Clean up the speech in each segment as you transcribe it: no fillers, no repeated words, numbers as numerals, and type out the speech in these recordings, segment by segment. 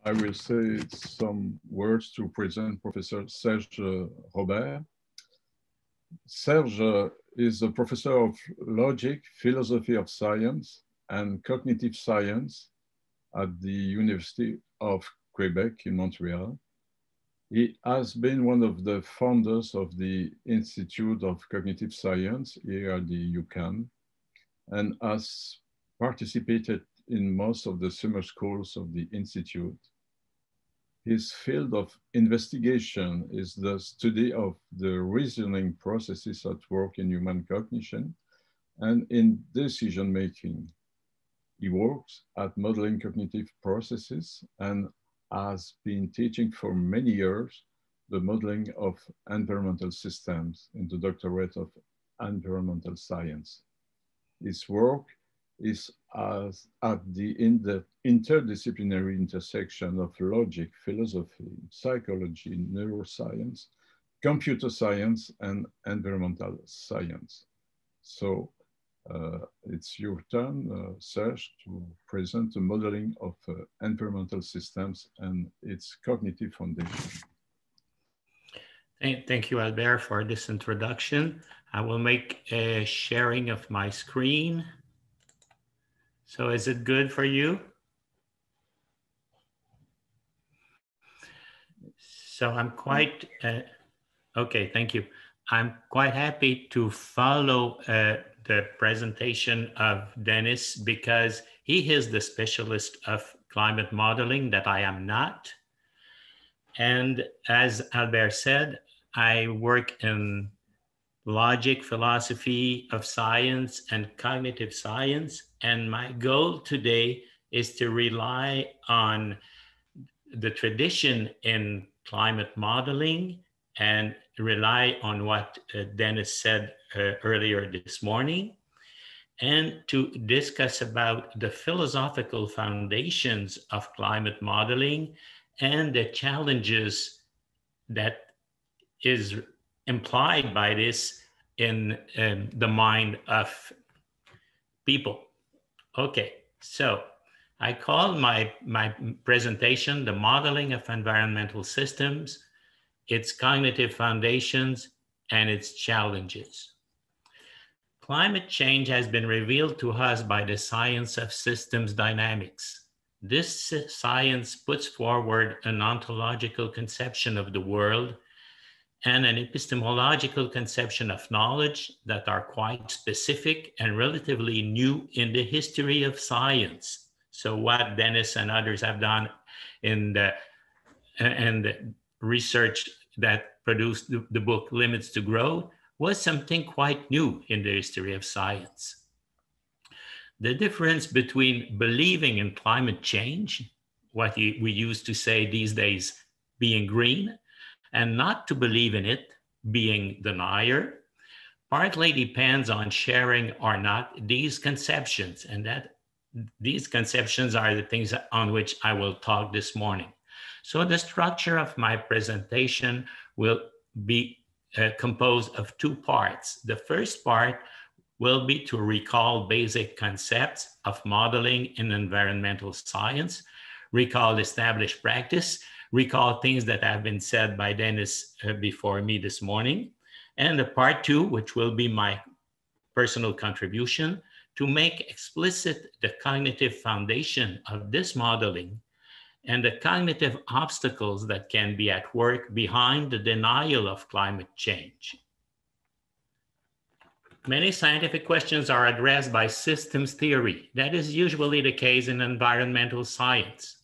I will say some words to present Professor Serge Robert. Serge is a professor of logic, philosophy of science, and cognitive science at the University of Quebec in Montreal. He has been one of the founders of the Institute of Cognitive Science here at the UQAM and has participated in most of the summer schools of the Institute. His field of investigation is the study of the reasoning processes at work in human cognition and in decision-making. He works at modeling cognitive processes and has been teaching for many years the modeling of environmental systems in the doctorate of environmental science. His work is at the interdisciplinary intersection of logic, philosophy, psychology, neuroscience, computer science, and environmental science. So it's your turn, Serge, to present the modeling of environmental systems and its cognitive foundation. Thank you, Albert, for this introduction. I will make a sharing of my screen. So is it good for you? So I'm quite, okay, thank you. I'm quite happy to follow the presentation of Dennis because he is the specialist of climate modeling that I am not. And as Albert said, I work in logic, philosophy of science, and cognitive science. And my goal today is to rely on the tradition in climate modeling and rely on what Dennis said earlier this morning, and to discuss about the philosophical foundations of climate modeling and the challenges that is implied by this in the mind of people. Okay, so I call my presentation The Modeling of Environmental Systems, Its Cognitive Foundations, and Its Challenges. Climate change has been revealed to us by the science of systems dynamics. This science puts forward an ontological conception of the world and an epistemological conception of knowledge that are quite specific and relatively new in the history of science. So what Dennis and others have done in the research that produced the book Limits to Growth was something quite new in the history of science. The difference between believing in climate change, what we used to say these days being green, and not to believe in it, being denier, partly depends on sharing or not these conceptions, and that these conceptions are the things on which I will talk this morning. So the structure of my presentation will be composed of two parts. The first part will be to recall basic concepts of modeling in environmental science, recall established practice, recall things that have been said by Dennis before me this morning, and the part two, which will be my personal contribution, to make explicit the cognitive foundation of this modeling and the cognitive obstacles that can be at work behind the denial of climate change. Many scientific questions are addressed by systems theory. That is usually the case in environmental science.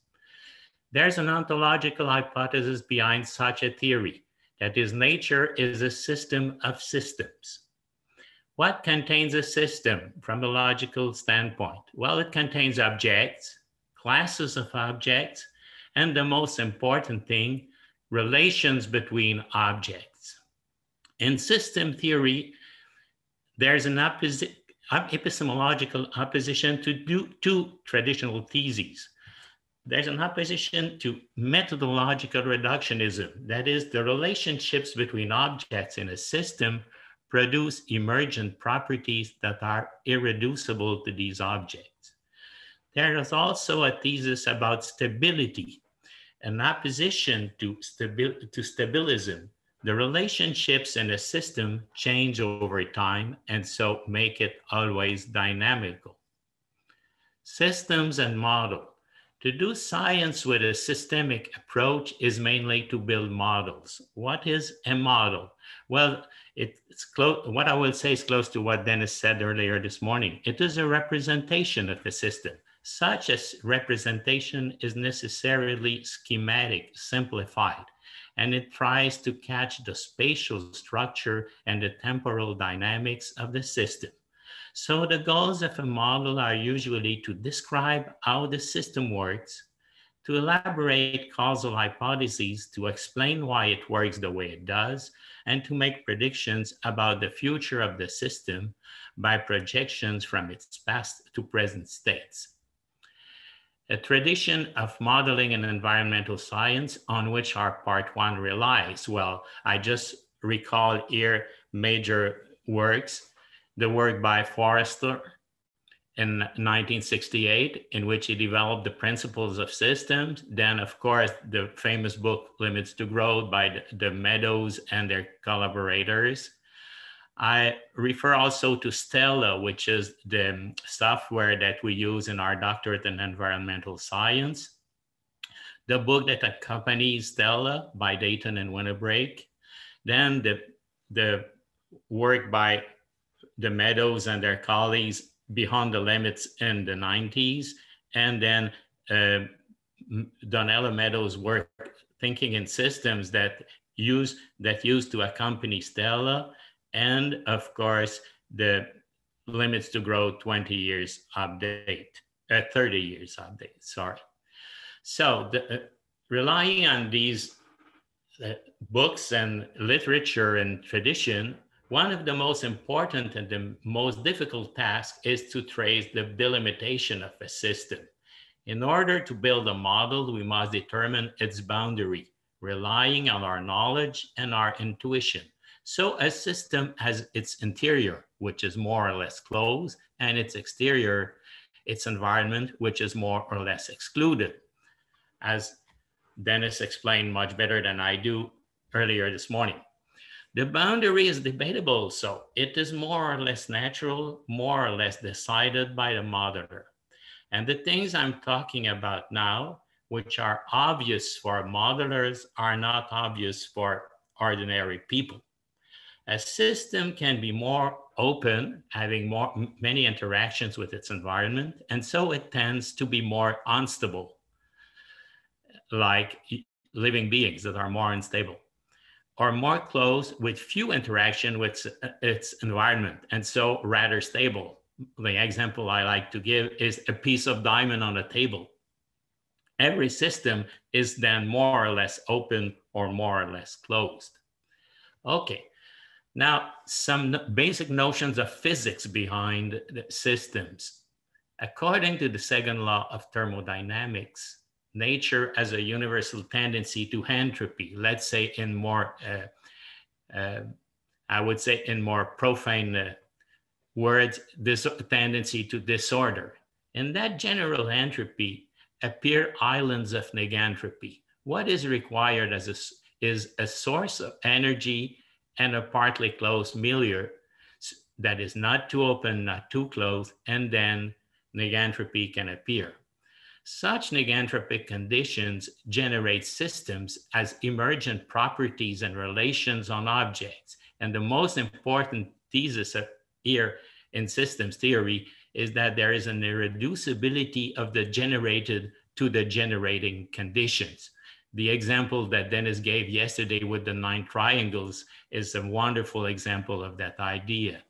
There's an ontological hypothesis behind such a theory, that is, nature is a system of systems. What contains a system from a logical standpoint? Well, it contains objects, classes of objects, and the most important thing, relations between objects. In system theory, there's an epistemological opposition to two traditional theses. There's an opposition to methodological reductionism. That is, the relationships between objects in a system produce emergent properties that are irreducible to these objects. There is also a thesis about stability. In opposition to stabilism, the relationships in a system change over time and so make it always dynamical. Systems and model. To do science with a systemic approach is mainly to build models. What is a model? Well, it's close. What I will say is close to what Dennis said earlier this morning. It is a representation of a system. Such a representation is necessarily schematic, simplified, and it tries to catch the spatial structure and the temporal dynamics of the system. So the goals of a model are usually to describe how the system works, to elaborate causal hypotheses to explain why it works the way it does, and to make predictions about the future of the system by projections from its past to present states. A tradition of modeling in environmental science on which our part one relies. Well, I just recall here major works, the work by Forrester in 1968, in which he developed the principles of systems. Then, of course, the famous book, Limits to Growth by the Meadows and their collaborators. I refer also to Stella, which is the software that we use in our doctorate in environmental science. The book that accompanies Stella by Dayton and Winterbrake. Then the work by the Meadows and their colleagues, Beyond the Limits in the 90s. And then Donella Meadows' work, Thinking in Systems, that used to accompany Stella. And of course, the Limits to Growth 20 years update, 30 years update, sorry. So relying on these books and literature and tradition, one of the most important and the most difficult tasks is to trace the delimitation of a system. In order to build a model, we must determine its boundary, relying on our knowledge and our intuition. So a system has its interior, which is more or less closed, and its exterior, its environment, which is more or less excluded. As Dennis explained much better than I do earlier this morning. The boundary is debatable, so it is more or less natural, more or less decided by the modeler. And the things I'm talking about now, which are obvious for modelers, are not obvious for ordinary people. A system can be more open, having many interactions with its environment, and so it tends to be more unstable, like living beings that are more unstable, or more close with few interaction with its environment, and so rather stable. The example I like to give is a piece of diamond on a table. Every system is then more or less open or more or less closed. Okay, now some basic notions of physics behind the systems. According to the second law of thermodynamics, nature has a universal tendency to entropy, let's say in more, I would say in more profane words, this tendency to disorder. In that general entropy appear islands of negentropy. What is required is a source of energy and a partly closed milieu that is not too open, not too closed, and then negentropy can appear. Such negentropic conditions generate systems as emergent properties and relations on objects. And the most important thesis here in systems theory is that there is an irreducibility of the generated to the generating conditions. The example that Dennis gave yesterday with the 9 triangles is a wonderful example of that idea.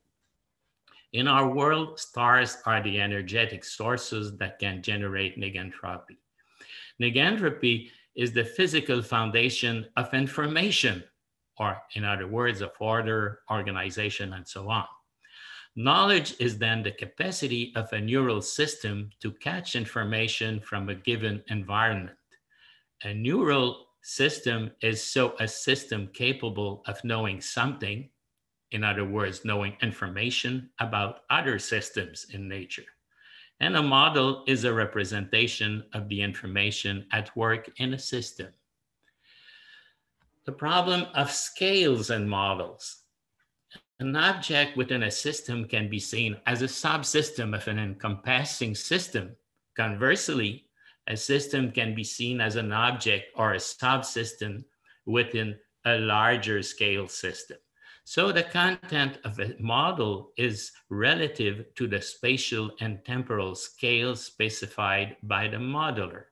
In our world, stars are the energetic sources that can generate negentropy. Negentropy is the physical foundation of information, or in other words, of order, organization, and so on. Knowledge is then the capacity of a neural system to catch information from a given environment. A neural system is so a system capable of knowing something, in other words, knowing information about other systems in nature. And a model is a representation of the information at work in a system. The problem of scales and models. An object within a system can be seen as a subsystem of an encompassing system. Conversely, a system can be seen as an object or a subsystem within a larger scale system. So the content of a model is relative to the spatial and temporal scales specified by the modeler.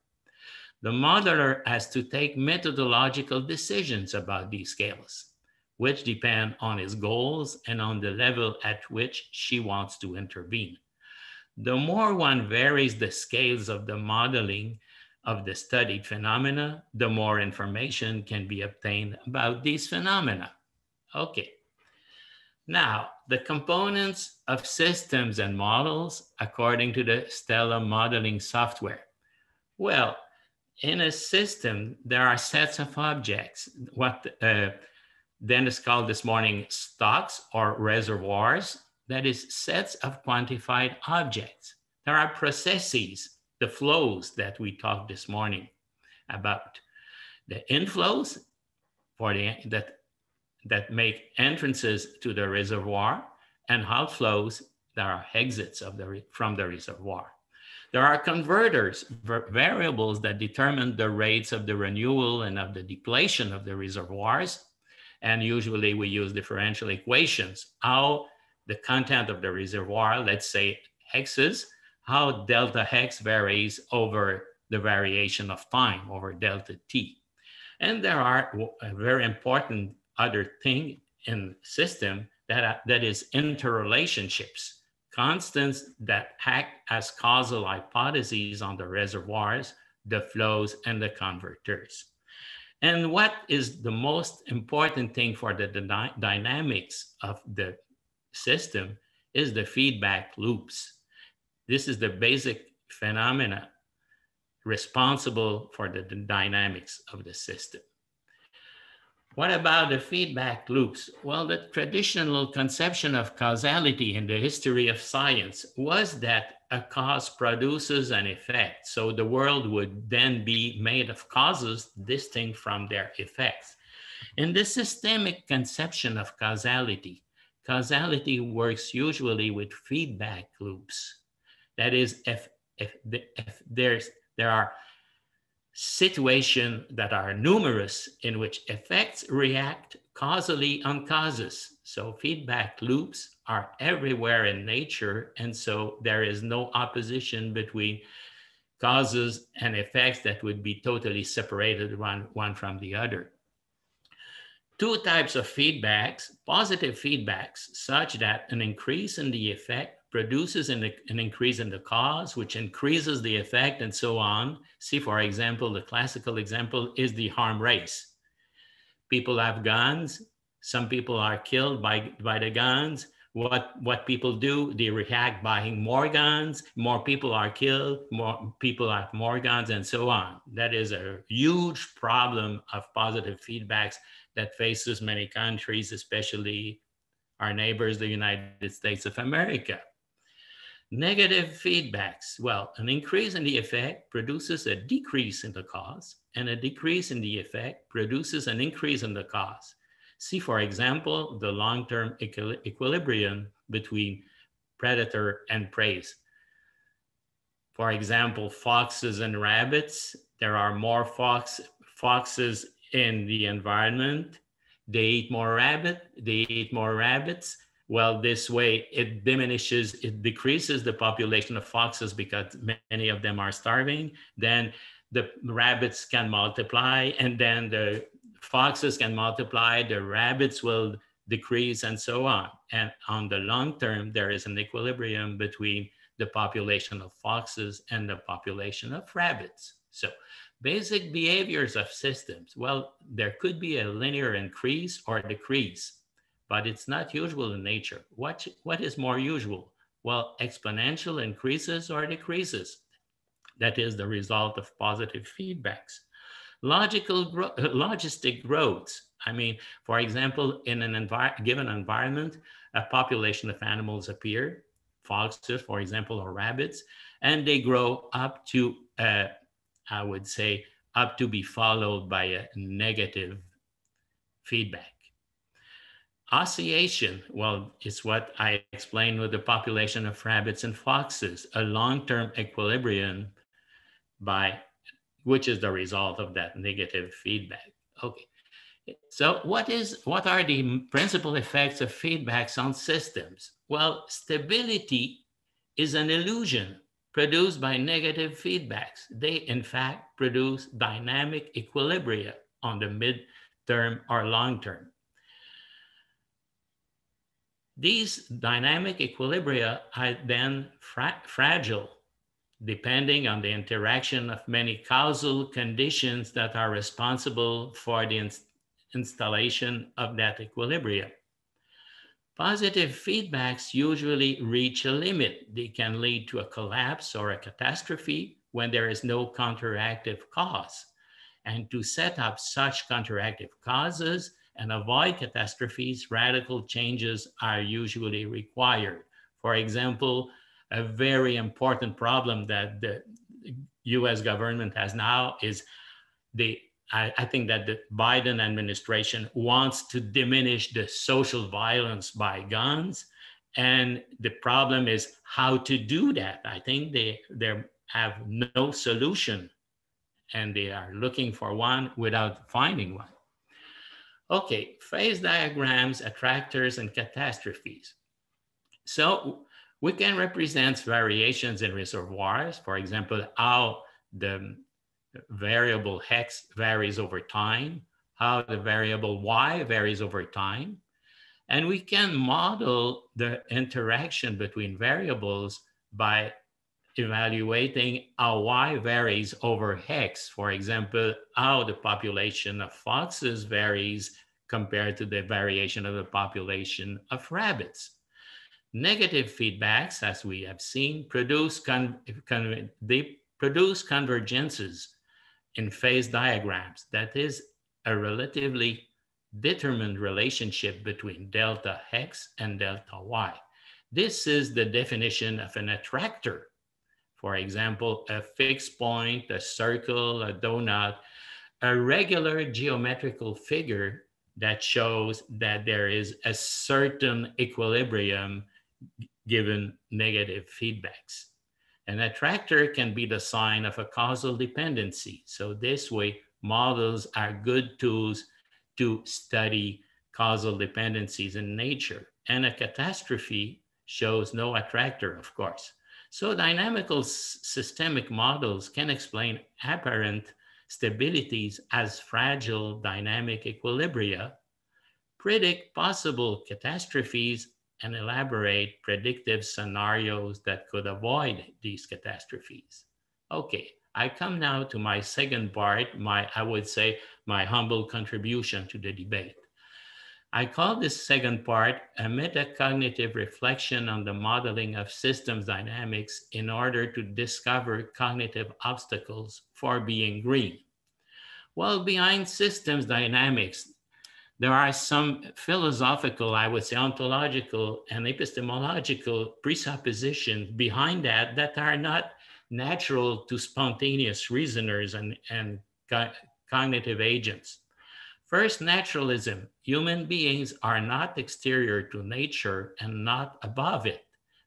The modeler has to take methodological decisions about these scales, which depend on his goals and on the level at which she wants to intervene. The more one varies the scales of the modeling of the studied phenomena, the more information can be obtained about these phenomena. Okay. Now, the components of systems and models according to the Stella modeling software. Well, in a system, there are sets of objects, what Dennis called this morning stocks or reservoirs, that is sets of quantified objects. There are processes, the flows that we talked this morning about. The inflows for that make entrances to the reservoir, and outflows that are exits from the reservoir. There are converters, variables that determine the rates of the renewal and of the depletion of the reservoirs. And usually we use differential equations, how the content of the reservoir, let's say hexes, how delta hex varies over the variation of time, over delta t. And there are a very important other thing in system that is interrelationships. Constants that act as causal hypotheses on the reservoirs, the flows, and the converters. And what is the most important thing for the dynamics of the system is the feedback loops. This is the basic phenomena responsible for the dynamics of the system. What about the feedback loops? Well, the traditional conception of causality in the history of science was that a cause produces an effect. So the world would then be made of causes distinct from their effects. In the systemic conception of causality, causality works usually with feedback loops. That is, if there are situations that are numerous in which effects react causally on causes. So feedback loops are everywhere in nature, and so there is no opposition between causes and effects that would be totally separated one from the other. Two types of feedbacks: positive feedbacks, such that an increase in the effect produces an increase in the cause, which increases the effect, and so on. See, for example, the classical example is the arms race. People have guns. Some people are killed by the guns. What people do, they react buying more guns. More people are killed. More people have more guns, and so on. That is a huge problem of positive feedbacks that faces many countries, especially our neighbors, the United States of America. Negative feedbacks. Well, an increase in the effect produces a decrease in the cause, and a decrease in the effect produces an increase in the cause. See, for example, the long-term equilibrium between predator and prey. For example, foxes and rabbits. There are more foxes in the environment. They eat more rabbits. Well, this way it decreases the population of foxes because many of them are starving. Then the rabbits can multiply, and then the foxes can multiply, the rabbits will decrease, and so on. And on the long term, there is an equilibrium between the population of foxes and the population of rabbits. So basic behaviors of systems. Well, there could be a linear increase or decrease, but it's not usual in nature. What is more usual? Well, exponential increases or decreases. That is the result of positive feedbacks. Logistic growths. I mean, for example, in an given environment, a population of animals appear. foxes, for example, or rabbits, and they grow up to, I would say, up to be followed by a negative feedback. Oscillation, well, it's what I explained with the population of rabbits and foxes, a long-term equilibrium which is the result of that negative feedback. Okay, so what are the principal effects of feedbacks on systems? Well, stability is an illusion produced by negative feedbacks. They, in fact, produce dynamic equilibria on the mid-term or long-term. These dynamic equilibria are then fragile, depending on the interaction of many causal conditions that are responsible for the installation of that equilibrium. Positive feedbacks usually reach a limit. They can lead to a collapse or a catastrophe when there is no counteractive cause. And to set up such counteractive causes and avoid catastrophes, radical changes are usually required. For example, a very important problem that the US government has now is I think that the Biden administration wants to diminish the social violence by guns. And the problem is how to do that. I think they have no solution, and they are looking for one without finding one. Okay, phase diagrams, attractors, and catastrophes. So we can represent variations in reservoirs, for example, how the variable X varies over time, how the variable Y varies over time. And we can model the interaction between variables by evaluating how Y varies over X. For example, how the population of foxes varies compared to the variation of the population of rabbits. Negative feedbacks, as we have seen, produce convergences in phase diagrams. That is a relatively determined relationship between delta X and delta Y. This is the definition of an attractor. For example, a fixed point, a circle, a donut, a regular geometrical figure that shows that there is a certain equilibrium given negative feedbacks. An attractor can be the sign of a causal dependency. So this way, models are good tools to study causal dependencies in nature. And a catastrophe shows no attractor, of course. So dynamical systemic models can explain apparent stabilities as fragile dynamic equilibria, predict possible catastrophes, and elaborate predictive scenarios that could avoid these catastrophes. Okay, I come now to my second part, I would say my humble contribution to the debate. I call this second part a metacognitive reflection on the modeling of systems dynamics in order to discover cognitive obstacles for being green. Well, behind systems dynamics, there are some philosophical, I would say ontological and epistemological presuppositions behind that are not natural to spontaneous reasoners and cognitive agents. First, naturalism. Human beings are not exterior to nature and not above it.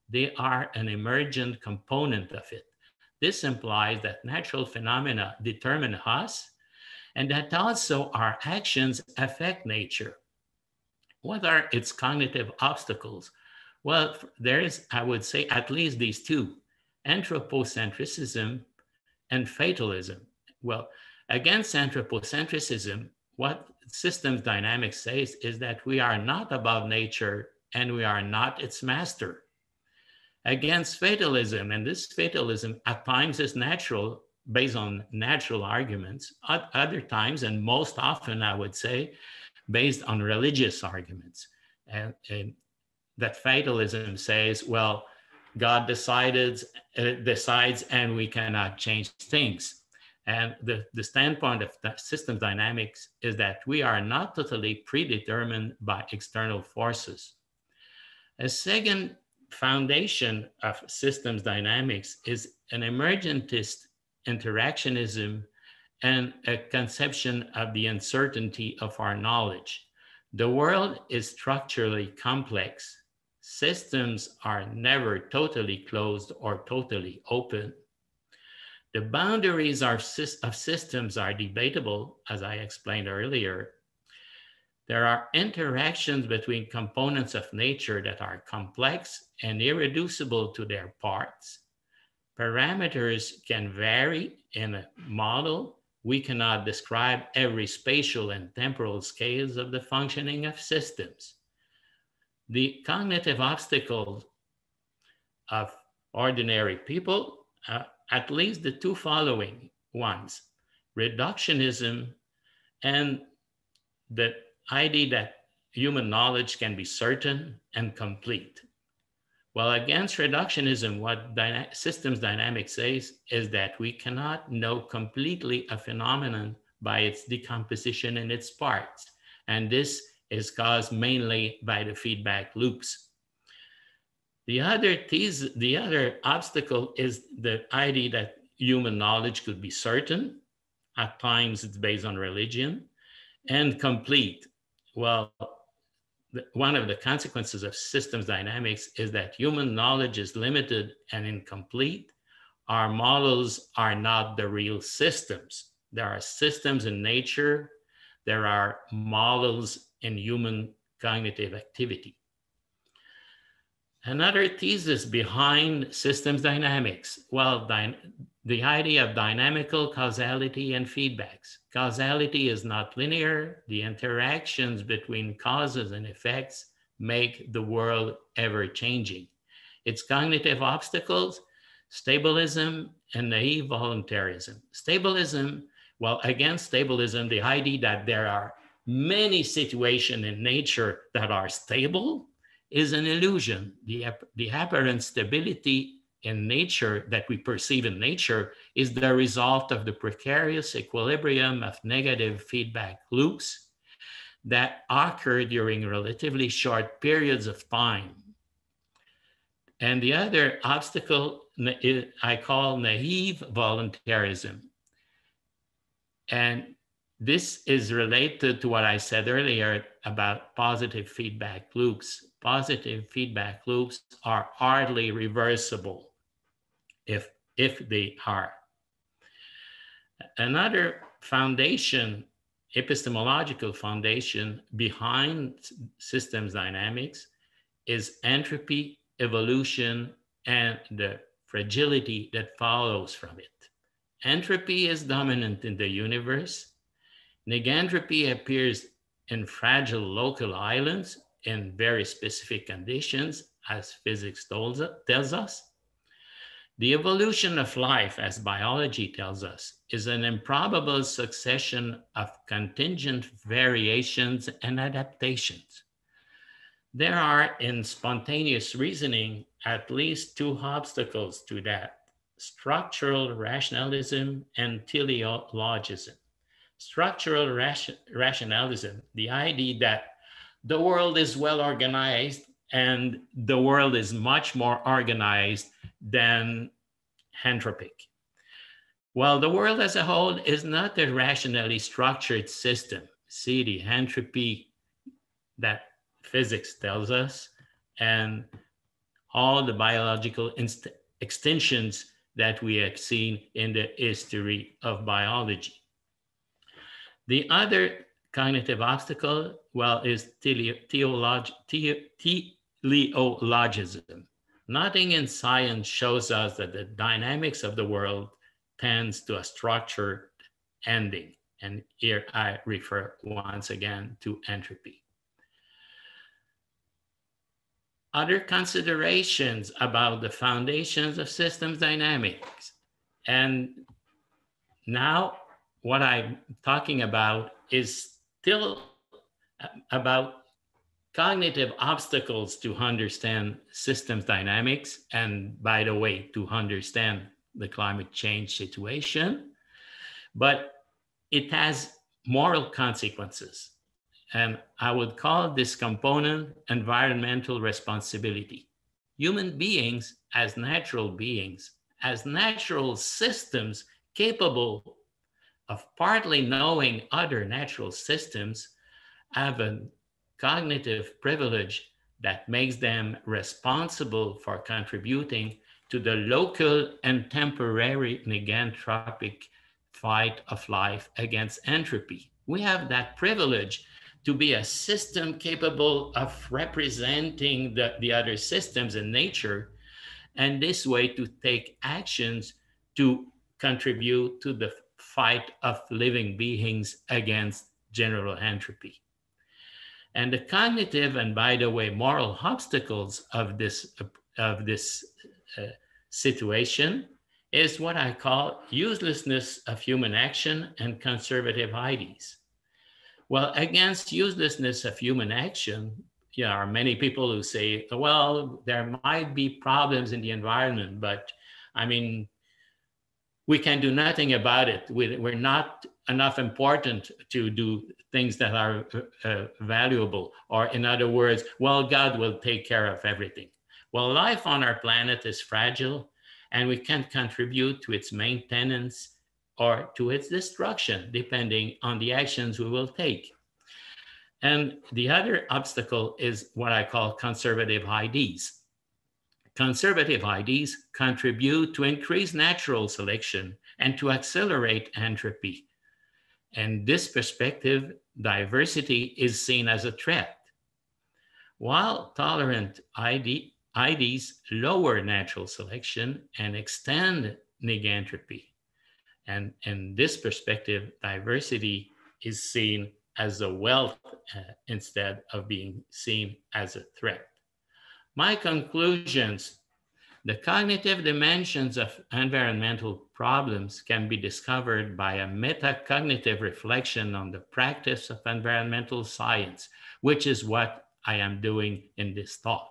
They are an emergent component of it. This implies that natural phenomena determine us and that also our actions affect nature. What are its cognitive obstacles? Well, there is, I would say, at least these two, anthropocentrism and fatalism. Well, against anthropocentrism, what systems dynamics says is that we are not above nature and we are not its master. Against fatalism, and this fatalism at times is natural, based on natural arguments, at other times, and most often, I would say, based on religious arguments. And that fatalism says, well, God decides and we cannot change things. And the standpoint of systems dynamics is that we are not totally predetermined by external forces. A second foundation of systems dynamics is an emergentist interactionism and a conception of the uncertainty of our knowledge. The world is structurally complex. Systems are never totally closed or totally open. The boundaries of systems are debatable, as I explained earlier. There are interactions between components of nature that are complex and irreducible to their parts. Parameters can vary in a model. We cannot describe every spatial and temporal scales of the functioning of systems. The cognitive obstacles of ordinary people, at least the two following ones, reductionism and the idea that human knowledge can be certain and complete. Well, against reductionism, what systems dynamics says is that we cannot know completely a phenomenon by its decomposition in its parts. And this is caused mainly by the feedback loops. The other obstacle is the idea that human knowledge could be certain. At times it's based on religion, and complete. Well, one of the consequences of systems dynamics is that human knowledge is limited and incomplete. Our models are not the real systems. There are systems in nature. There are models in human cognitive activity. Another thesis behind systems dynamics, well, the idea of dynamical causality and feedbacks. Causality is not linear. The interactions between causes and effects make the world ever changing. Its cognitive obstacles, stabilism and naive voluntarism. Stabilism, well, against stabilism, the idea that there are many situations in nature that are stable is an illusion. The apparent stability in nature that we perceive in nature is the result of the precarious equilibrium of negative feedback loops that occur during relatively short periods of time. And the other obstacle I call naive voluntarism. And this is related to what I said earlier about positive feedback loops. Positive feedback loops are hardly reversible if they are. Another foundation, epistemological foundation behind systems dynamics is entropy, evolution, and the fragility that follows from it. Entropy is dominant in the universe. Neguentropy appears in fragile local islands in very specific conditions, as physics tells us. The evolution of life, as biology tells us, is an improbable succession of contingent variations and adaptations. There are, in spontaneous reasoning, at least two obstacles to that: structural rationalism and teleologism. Structural rationalism, the idea that the world is well organized and the world is much more organized than entropic. Well, the world as a whole is not a rationally structured system. See the entropy that physics tells us and all the biological extinctions that we have seen in the history of biology. The other cognitive obstacle, well, is teleologism. Nothing in science shows us that the dynamics of the world tends to a structured ending. And here I refer once again to entropy. Other considerations about the foundations of systems dynamics. And now what I'm talking about is still about cognitive obstacles to understand systems dynamics, and by the way, to understand the climate change situation, but it has moral consequences. And I would call this component environmental responsibility. human beings as natural beings, as natural systems capable of partly knowing other natural systems, have a cognitive privilege that makes them responsible for contributing to the local and temporary negentropic fight of life against entropy. We have that privilege to be a system capable of representing the other systems in nature, and this way to take actions to contribute to the fight of living beings against general entropy. And the cognitive and, by the way, moral obstacles of this situation is what I call uselessness of human action and conservative ideas. Well, against uselessness of human action, there are many people who say, well, there might be problems in the environment, but I mean, we can do nothing about it. We're not enough important to do things that are valuable. Or in other words, well, God will take care of everything. Well, life on our planet is fragile, and we can contribute to its maintenance or to its destruction, depending on the actions we will take. And the other obstacle is what I call conservative ideas. Conservative ideas contribute to increase natural selection and to accelerate entropy. And this perspective, diversity is seen as a threat. While tolerant ideas lower natural selection and extend negentropy. And in this perspective, diversity is seen as a wealth instead of being seen as a threat. My conclusions: the cognitive dimensions of environmental problems can be discovered by a metacognitive reflection on the practice of environmental science, which is what I am doing in this talk.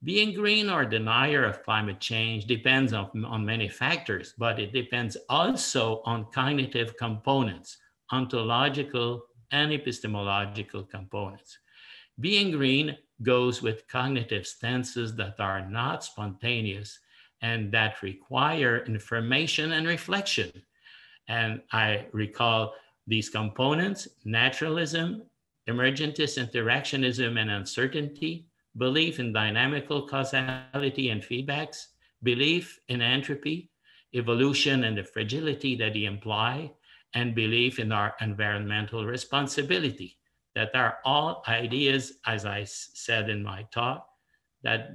Being green or denier of climate change depends on many factors, but it depends also on cognitive components, ontological and epistemological components. Being green goes with cognitive stances that are not spontaneous and that require information and reflection. And I recall these components: naturalism, emergentist interactionism and uncertainty, belief in dynamical causality and feedbacks, belief in entropy, evolution and the fragility that they imply, and belief in our environmental responsibility. That are all ideas, as I said in my talk, that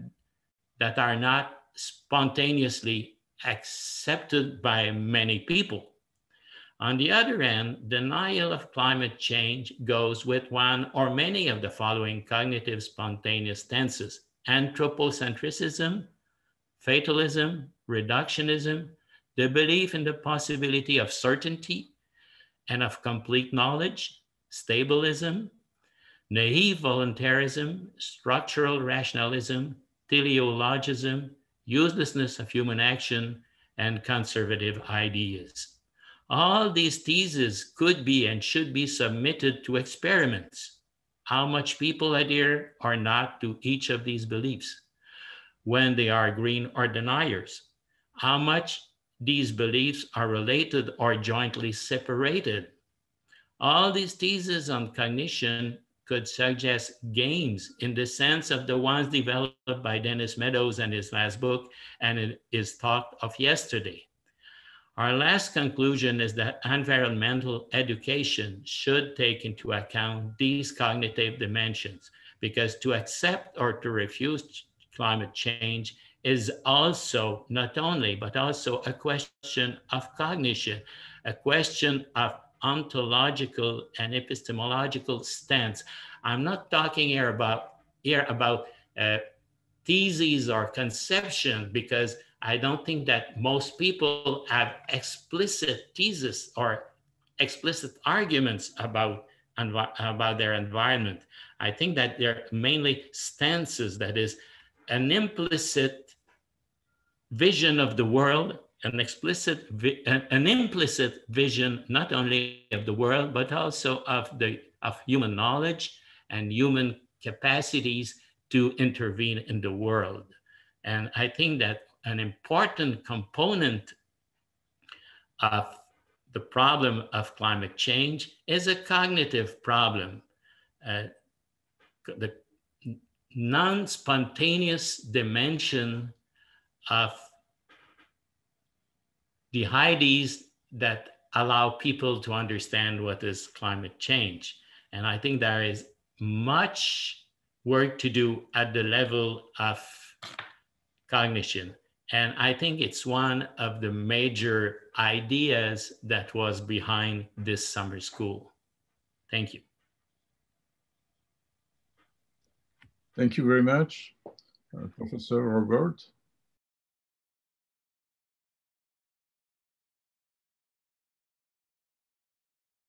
are not spontaneously accepted by many people. On the other hand, denial of climate change goes with one or many of the following cognitive spontaneous stances: anthropocentrism, fatalism, reductionism, the belief in the possibility of certainty and of complete knowledge, stabilism, naive voluntarism, structural rationalism, teleologism, uselessness of human action, and conservative ideas. All these theses could be and should be submitted to experiments. How much people adhere or not to each of these beliefs when they are green or deniers? How much these beliefs are related or jointly separated? All these theses on cognition could suggest games in the sense of the ones developed by Meadows in his last book, and it is talked of yesterday. Our last conclusion is that environmental education should take into account these cognitive dimensions, because to accept or to refuse climate change is also not only, but also a question of cognition, a question of ontological and epistemological stance. I'm not talking here about theses or conception, because I don't think that most people have explicit theses or explicit arguments about their environment. I think that they're mainly stances, that is, an implicit vision of the world, an implicit vision not only of the world, but also of human knowledge and human capacities to intervene in the world. And I think that an important component of the problem of climate change is a cognitive problem. The non-spontaneous dimension of the ideas that allow people to understand what is climate change. And I think there is much work to do at the level of cognition. And I think it's one of the major ideas that was behind this summer school. Thank you. Thank you very much, Professor Robert.